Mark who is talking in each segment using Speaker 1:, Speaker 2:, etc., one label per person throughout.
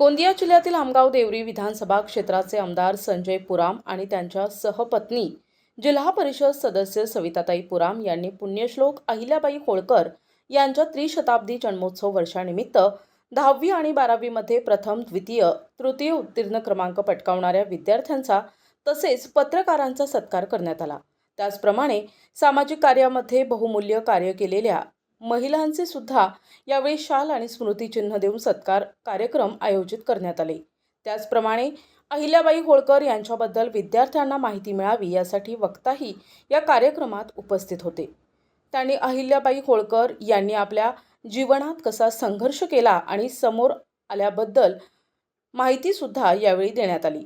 Speaker 1: गोंदिया जिल्ह्यातील आमगाव देवरी विधानसभा क्षेत्राचे आमदार संजय पुराम आणि त्यांच्या सहपत्नी जिल्हा परिषद सदस्य सविताताई पुराम यांनी पुण्यश्लोक अहिल्याबाई होळकर यांच्या त्रिशताब्दी जन्मोत्सव वर्षानिमित्त 10वी आणि 12वी मध्ये प्रथम, द्वितीय, तृतीय उत्तीर्ण क्रमांक पटकावणाऱ्या विद्यार्थ्यांचा तसेच पत्रकारांचा सत्कार करण्यात आला। त्याचप्रमाणे सामाजिक कार्यामध्ये बहुमूल्य कार्य केलेल्या महिलांचे सुद्धा यावेळी शाल आणि स्मृतिचिन्ह देऊन सत्कार कार्यक्रम आयोजित करण्यात आले। त्याचप्रमाणे अहिल्याबाई होळकर यांच्याबद्दल विद्यार्थ्यांना माहिती मिळावी यासाठी वक्ताही या कार्यक्रमात उपस्थित होते। त्यांनी अहिल्याबाई होळकर यांनी आपल्या जीवनात कसा संघर्ष केला आणि समोर आल्याबद्दल माहिती सुद्धा यावेळी देण्यात आली।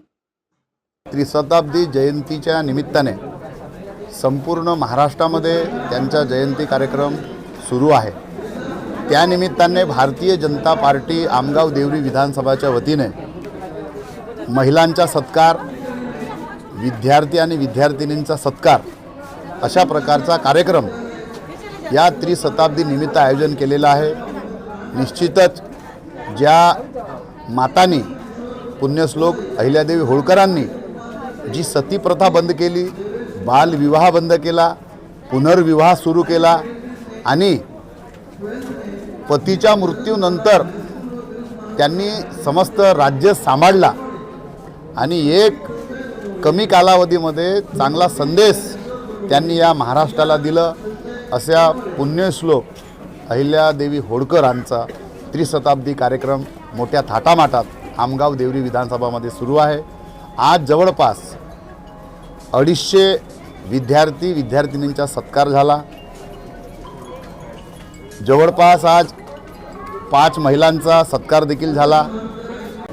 Speaker 2: त्रिशताब्दी जयंतीच्या निमित्ताने संपूर्ण महाराष्ट्रामध्ये त्यांचा जयंती कार्यक्रम सुरू आहे। त्यानिमित्ताने भारतीय जनता पार्टी आमगाव देवरी विधानसभाच्या वतीने महिलांचा सत्कार, विद्यार्थी आणि विद्यार्थिनींचा सत्कार अशा प्रकारचा कार्यक्रम या त्रिशताब्दी निमित्त आयोजन केलेला आहे। निश्चितच ज्या मातांनी पुण्यश्लोक अहिल्यादेवी होळकरांनी जी सती प्रथा बंद केली, बालविवाह बंद केला, पुनर्विवाह सुरू केला आणि पतीच्या मृत्यूनंतर त्यांनी समस्त राज्य सांभाळला आणि एक कमी कालावधीमध्ये चांगला संदेश त्यांनी या महाराष्ट्राला दिलं, अशा पुण्यश्लोक अहिल्यादेवी होळकरांचा त्रिशताब्दी कार्यक्रम मोठ्या थाटामाटात आमगाव देवरी विधानसभामध्ये सुरू आहे। आज जवळपास 250 विद्यार्थी विद्यार्थिनींचा सत्कार झाला। जवळपास आज 5 महिलांचा सत्कार देखील झाला।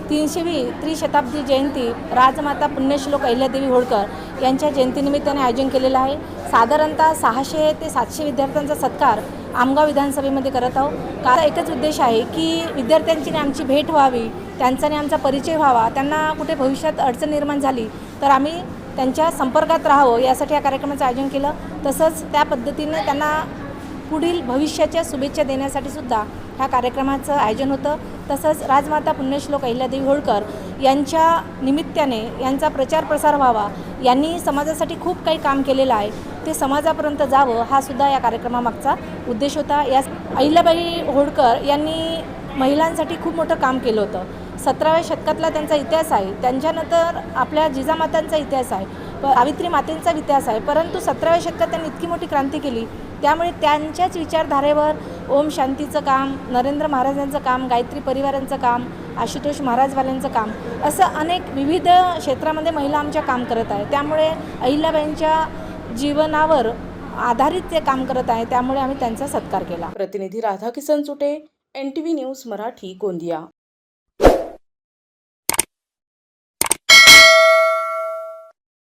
Speaker 3: 300वी त्रिशताब्दी जयंती राजमाता पुण्यश्लोक अहिल्यादेवी होळकर यांच्या जयंतीनिमित्ताने आयोजन केलेलं आहे। साधारणतः 600 ते 700 विद्यार्थ्यांचा सत्कार आमगाव विधानसभेमध्ये करत आहोत। कारण एकच उद्देश आहे की विद्यार्थ्यांची आमची भेट व्हावी, त्यांचाने आमचा परिचय व्हावा, त्यांना कुठे भविष्यात अडचण निर्माण झाली तर आम्ही त्यांच्या संपर्कात राहावं यासाठी या कार्यक्रमाचं आयोजन केलं। तसंच त्या पद्धतीने त्यांना पुढील भविष्याच्या शुभेच्छा देण्यासाठी सुद्धा ह्या कार्यक्रमाचं आयोजन होतं। तसंच राजमाता पुण्यश्लोक अहिल्यादेवी होळकर यांच्या निमित्ताने यांचा प्रचार प्रसार व्हावा, यांनी समाजासाठी खूप काही काम केलेलं आहे, ते समाजापर्यंत जावं हा सुद्धा या कार्यक्रमामागचा उद्देश होता। या अहिल्याबाई होळकर यांनी महिलांसाठी खूप मोठं काम केलं होतं। 17व्या शतकातला त्यांचा इतिहास आहे, त्यांच्यानंतर आपल्या जिजामातांचा इतिहास आहे, सावित्री मातेंचा इतिहास आहे, परंतु 17व्या शतकात त्यांनी इतकी मोठी क्रांती केली, त्यामुळे त्यांच्याच विचारधारेवर ओम शांतीचं काम, नरेंद्र महाराजांचं काम, गायत्री परिवारांचं काम, आशुतोष महाराजवाल्यांचं काम, असं अनेक विविध क्षेत्रामध्ये महिला आमच्या काम करत आहे। त्यामुळे अहिल्याबाईंच्या जीवनावर आधारित ते काम करत आहे, त्यामुळे आम्ही त्यांचा सत्कार केला।
Speaker 1: प्रतिनिधी राधाकिसन चुटे, NTV न्यूज मराठी, गोंदिया।